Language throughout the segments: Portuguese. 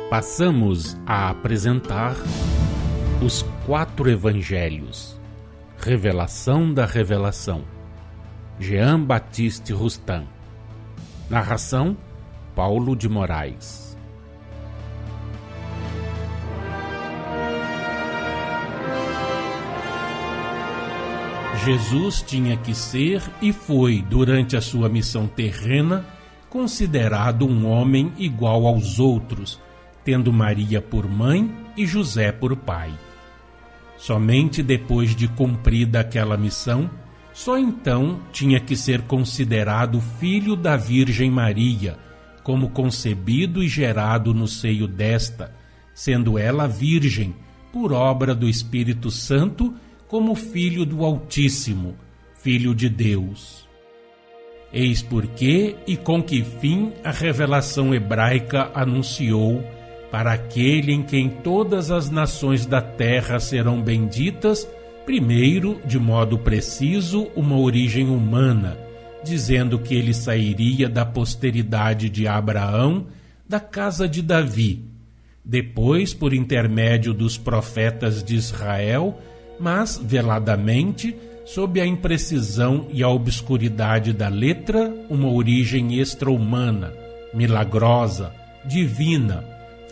Passamos a apresentar os 4 Evangelhos, Revelação da Revelação, Jean Baptiste Rustin. Narração, Paulo de Moraes. Jesus tinha que ser e foi, durante a sua missão terrena, considerado um homem igual aos outros, tendo Maria por mãe e José por pai. Somente depois de cumprida aquela missão, só então tinha que ser considerado filho da Virgem Maria, como concebido e gerado no seio desta, sendo ela virgem, por obra do Espírito Santo, como filho do Altíssimo, filho de Deus. Eis porque e com que fim a revelação hebraica anunciou, para aquele em quem todas as nações da terra serão benditas, primeiro, de modo preciso, uma origem humana, dizendo que ele sairia da posteridade de Abraão, da casa de Davi. Depois, por intermédio dos profetas de Israel, mas, veladamente, sob a imprecisão e a obscuridade da letra, uma origem extra-humana, milagrosa, divina,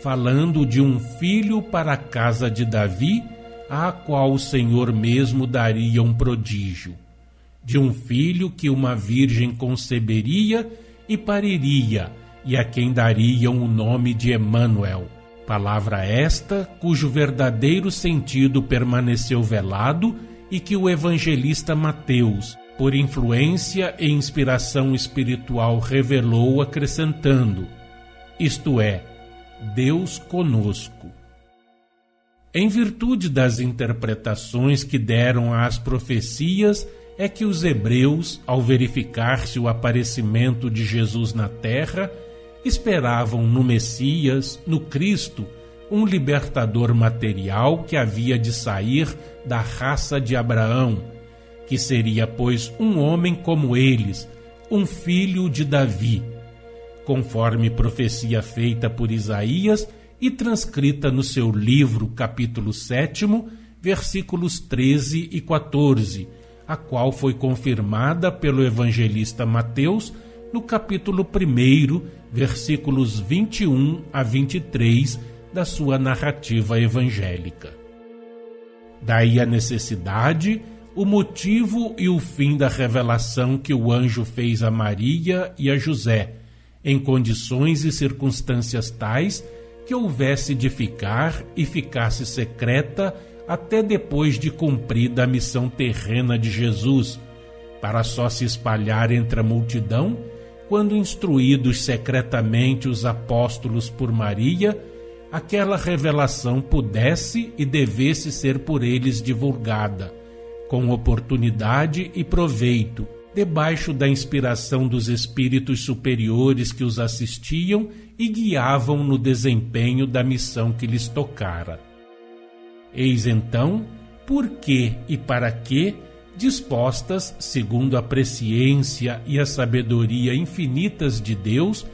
falando de um filho para a casa de Davi, a qual o Senhor mesmo daria um prodígio, de um filho que uma virgem conceberia e pariria, e a quem dariam o nome de Emanuel. Palavra esta, cujo verdadeiro sentido permaneceu velado e que o evangelista Mateus, por influência e inspiração espiritual, revelou acrescentando, isto é, Deus conosco. Em virtude das interpretações que deram às profecias, é que os hebreus, ao verificar-se o aparecimento de Jesus na terra, esperavam no Messias, no Cristo, um libertador material que havia de sair da raça de Abraão, que seria, pois, um homem como eles, um filho de Davi, conforme profecia feita por Isaías e transcrita no seu livro, capítulo 7, versículos 13 e 14, a qual foi confirmada pelo evangelista Mateus no capítulo 1, versículos 21 a 23 da sua narrativa evangélica. Daí a necessidade, o motivo e o fim da revelação que o anjo fez a Maria e a José, em condições e circunstâncias tais que houvesse de ficar e ficasse secreta até depois de cumprida a missão terrena de Jesus, para só se espalhar entre a multidão quando instruídos secretamente os apóstolos por Maria, aquela revelação pudesse e devesse ser por eles divulgada, com oportunidade e proveito, debaixo da inspiração dos espíritos superiores que os assistiam e guiavam no desempenho da missão que lhes tocara. Eis então, por que e para que, dispostas, segundo a presciência e a sabedoria infinitas de Deus,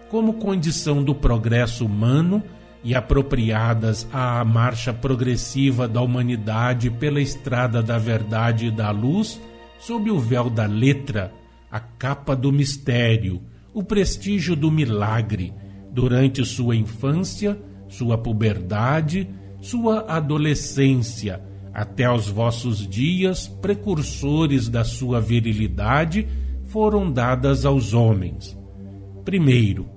como condição do progresso humano e apropriadas à marcha progressiva da humanidade pela estrada da verdade e da luz, sob o véu da letra, a capa do mistério, o prestígio do milagre, durante sua infância, sua puberdade, sua adolescência, até aos vossos dias, precursores da sua virilidade, foram dadas aos homens. Primeiro,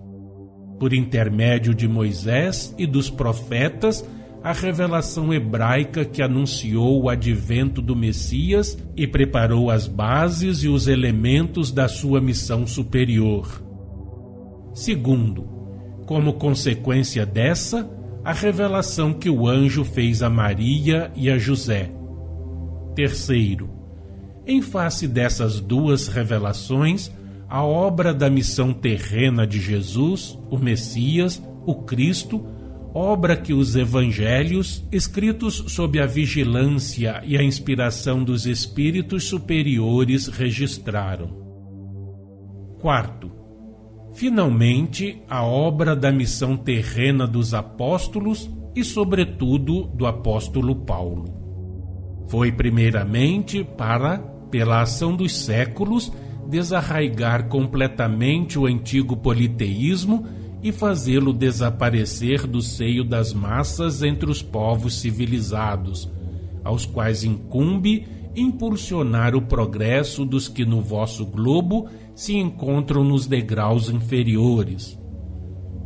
por intermédio de Moisés e dos profetas, a revelação hebraica que anunciou o advento do Messias e preparou as bases e os elementos da sua missão superior. Segundo, como consequência dessa, a revelação que o anjo fez a Maria e a José. Terceiro, em face dessas duas revelações, a obra da missão terrena de Jesus, o Messias, o Cristo, obra que os evangelhos, escritos sob a vigilância e a inspiração dos espíritos superiores, registraram. Quarto, finalmente, a obra da missão terrena dos apóstolos e, sobretudo, do apóstolo Paulo. Foi primeiramente para, pela ação dos séculos, desarraigar completamente o antigo politeísmo e fazê-lo desaparecer do seio das massas entre os povos civilizados, aos quais incumbe impulsionar o progresso dos que no vosso globo se encontram nos degraus inferiores,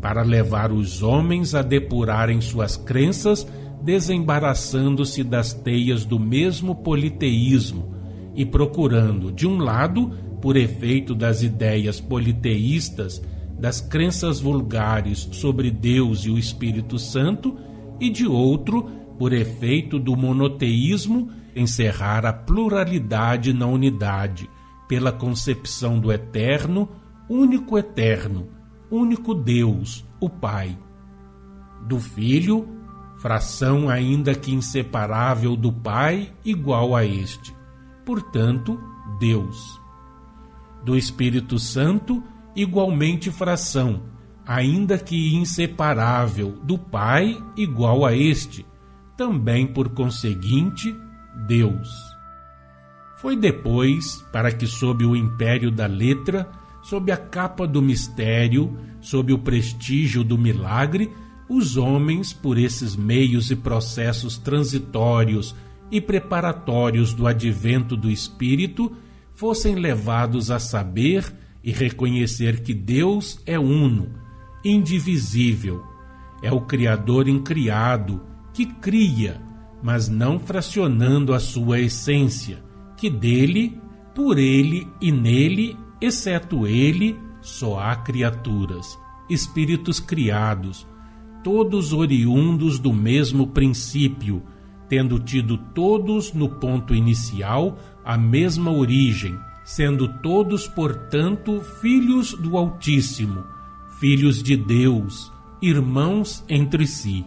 para levar os homens a depurarem suas crenças, desembaraçando-se das teias do mesmo politeísmo e procurando, de um lado, por efeito das ideias politeístas, das crenças vulgares sobre Deus e o Espírito Santo, e de outro, por efeito do monoteísmo, encerrar a pluralidade na unidade, pela concepção do eterno, único Deus, o Pai. Do Filho, fração ainda que inseparável do Pai, igual a este, portanto, Deus. Do Espírito Santo, igualmente fração, ainda que inseparável do Pai, igual a este, também por conseguinte, Deus. Foi depois, para que sob o império da letra, sob a capa do mistério, sob o prestígio do milagre, os homens, por esses meios e processos transitórios e preparatórios do advento do Espírito, fossem levados a saber e reconhecer que Deus é uno, indivisível, é o Criador incriado, que cria, mas não fracionando a sua essência, que dele, por ele e nele, exceto ele, só há criaturas, espíritos criados, todos oriundos do mesmo princípio, tendo tido todos no ponto inicial a mesma origem, sendo todos, portanto, filhos do Altíssimo, filhos de Deus, irmãos entre si.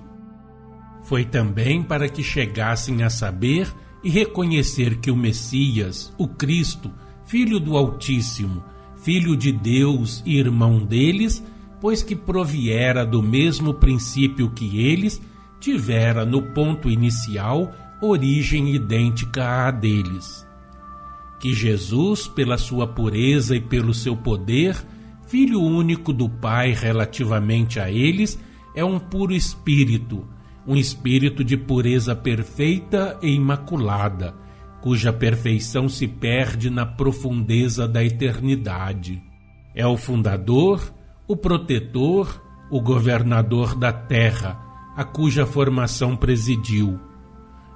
Foi também para que chegassem a saber e reconhecer que o Messias, o Cristo, Filho do Altíssimo, Filho de Deus e irmão deles, pois que proviera do mesmo princípio que eles, tivera no ponto inicial origem idêntica à deles. Que Jesus, pela sua pureza e pelo seu poder, Filho único do Pai relativamente a eles, é um puro espírito, um espírito de pureza perfeita e imaculada, cuja perfeição se perde na profundeza da eternidade. É o fundador, o protetor, o governador da terra, a cuja formação presidiu.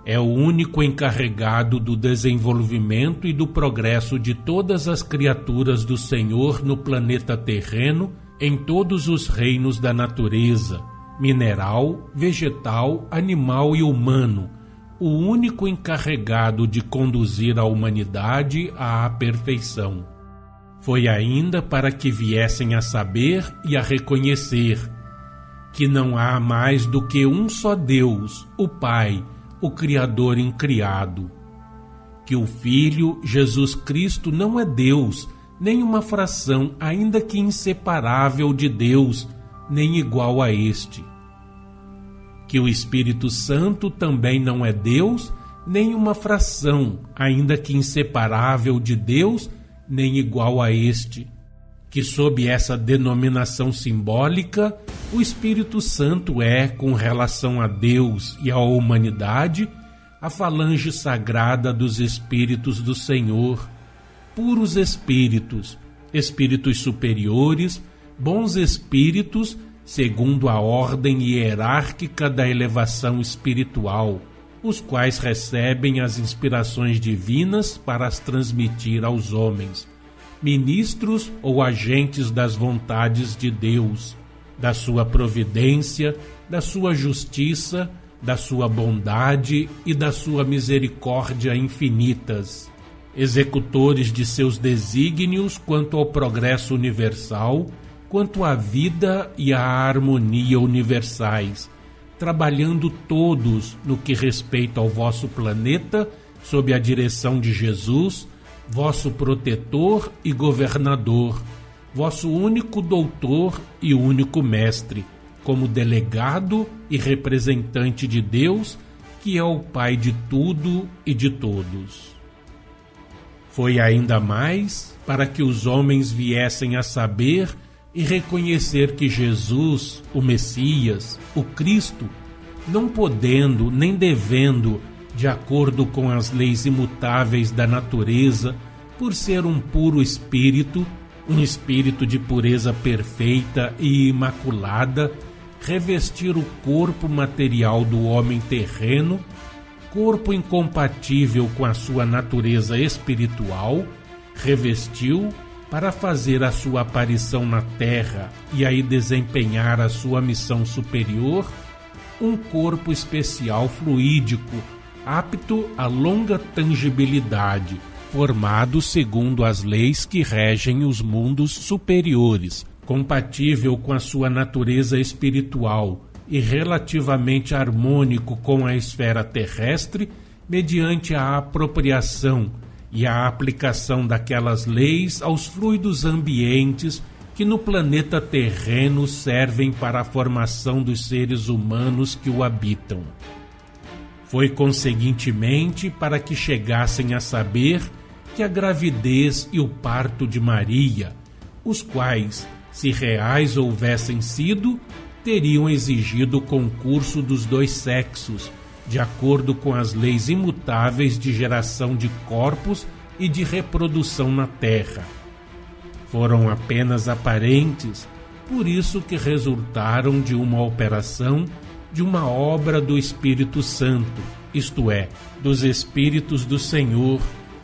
É o único encarregado do desenvolvimento e do progresso de todas as criaturas do Senhor no planeta terreno, em todos os reinos da natureza, mineral, vegetal, animal e humano, o único encarregado de conduzir a humanidade à perfeição. Foi ainda para que viessem a saber e a reconhecer que não há mais do que um só Deus, o Pai, o Criador incriado. Que o Filho, Jesus Cristo, não é Deus, nem uma fração, ainda que inseparável de Deus, nem igual a este. Que o Espírito Santo também não é Deus, nem uma fração, ainda que inseparável de Deus, nem igual a este. Que sob essa denominação simbólica, o Espírito Santo é, com relação a Deus e à humanidade, a falange sagrada dos Espíritos do Senhor, puros espíritos, espíritos superiores, bons espíritos, segundo a ordem hierárquica da elevação espiritual, os quais recebem as inspirações divinas para as transmitir aos homens, ministros ou agentes das vontades de Deus, da sua providência, da sua justiça, da sua bondade e da sua misericórdia infinitas, executores de seus desígnios quanto ao progresso universal, quanto à vida e à harmonia universais, trabalhando todos no que respeita ao vosso planeta, sob a direção de Jesus, vosso protetor e governador, vosso único doutor e único mestre, como delegado e representante de Deus, que é o Pai de tudo e de todos. Foi ainda mais para que os homens viessem a saber e reconhecer que Jesus, o Messias, o Cristo, não podendo nem devendo, de acordo com as leis imutáveis da natureza, por ser um puro espírito, um espírito de pureza perfeita e imaculada, revestir o corpo material do homem terreno, corpo incompatível com a sua natureza espiritual, revestiu para fazer a sua aparição na terra e aí desempenhar a sua missão superior, um corpo especial fluídico, apto a longa tangibilidade, formado segundo as leis que regem os mundos superiores, compatível com a sua natureza espiritual e relativamente harmônico com a esfera terrestre, mediante a apropriação e a aplicação daquelas leis aos fluidos ambientes que no planeta terreno servem para a formação dos seres humanos que o habitam. Foi conseguintemente para que chegassem a saber que a gravidez e o parto de Maria, os quais, se reais houvessem sido, teriam exigido o concurso dos dois sexos, de acordo com as leis imutáveis de geração de corpos e de reprodução na Terra. Foram apenas aparentes, por isso que resultaram de uma operação, de uma obra do Espírito Santo, isto é, dos Espíritos do Senhor,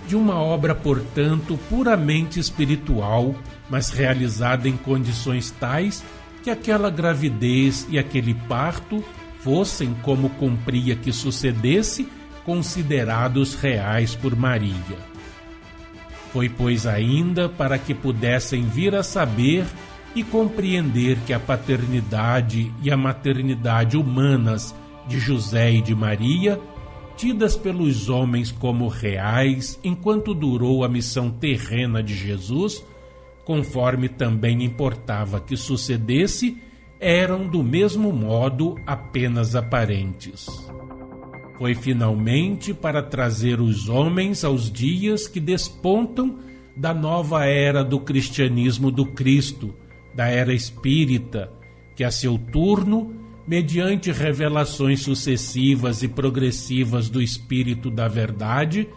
de uma obra, portanto, puramente espiritual, mas realizada em condições tais que aquela gravidez e aquele parto fossem, como cumpria que sucedesse, considerados reais por Maria. Foi, pois, ainda para que pudessem vir a saber e compreender que a paternidade e a maternidade humanas de José e de Maria, tidas pelos homens como reais enquanto durou a missão terrena de Jesus, conforme também importava que sucedesse, eram do mesmo modo apenas aparentes. Foi finalmente para trazer os homens aos dias que despontam da nova era do cristianismo do Cristo, da era espírita, que a seu turno, mediante revelações sucessivas e progressivas do Espírito da Verdade,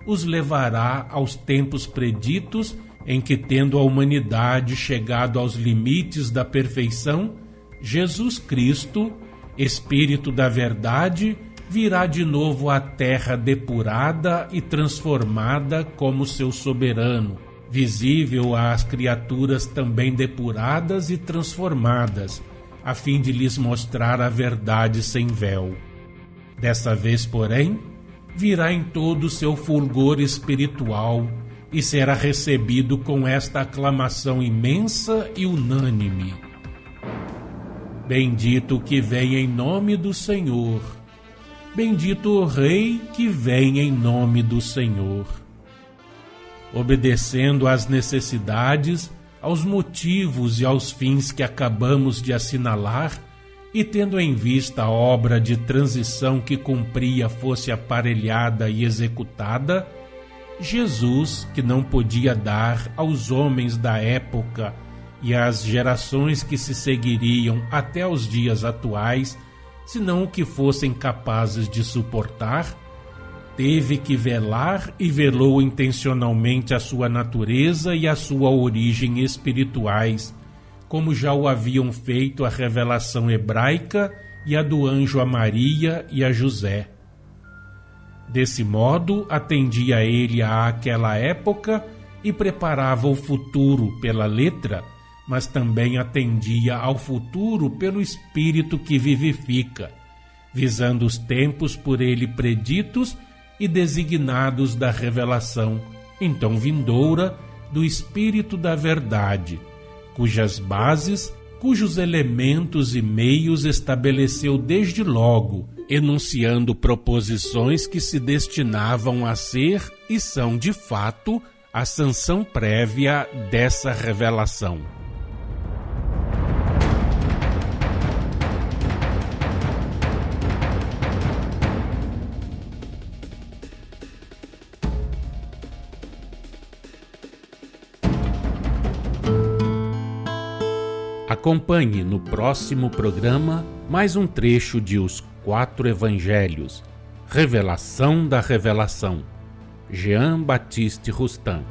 os levará aos tempos preditos em que, tendo a humanidade chegado aos limites da perfeição, Jesus Cristo, Espírito da Verdade, virá de novo à terra depurada e transformada como seu soberano, visível às criaturas também depuradas e transformadas, a fim de lhes mostrar a verdade sem véu. Dessa vez, porém, virá em todo o seu fulgor espiritual e será recebido com esta aclamação imensa e unânime: Bendito o que vem em nome do Senhor, bendito o Rei que vem em nome do Senhor. Obedecendo às necessidades, aos motivos e aos fins que acabamos de assinalar, e tendo em vista a obra de transição que cumpria fosse aparelhada e executada, Jesus, que não podia dar aos homens da época e às gerações que se seguiriam até os dias atuais, senão o que fossem capazes de suportar, teve que velar e velou intencionalmente a sua natureza e a sua origem espirituais, como já o haviam feito a revelação hebraica e a do anjo a Maria e a José. Desse modo, atendia ele àquela época e preparava o futuro pela letra, mas também atendia ao futuro pelo Espírito que vivifica, visando os tempos por ele preditos e designados da revelação, então vindoura, do Espírito da Verdade, cujas bases, cujos elementos e meios estabeleceu desde logo, enunciando proposições que se destinavam a ser e são de fato a sanção prévia dessa revelação. Acompanhe no próximo programa mais um trecho de Os Quatro Evangelhos, Revelação da Revelação, Jean Baptiste Rustin.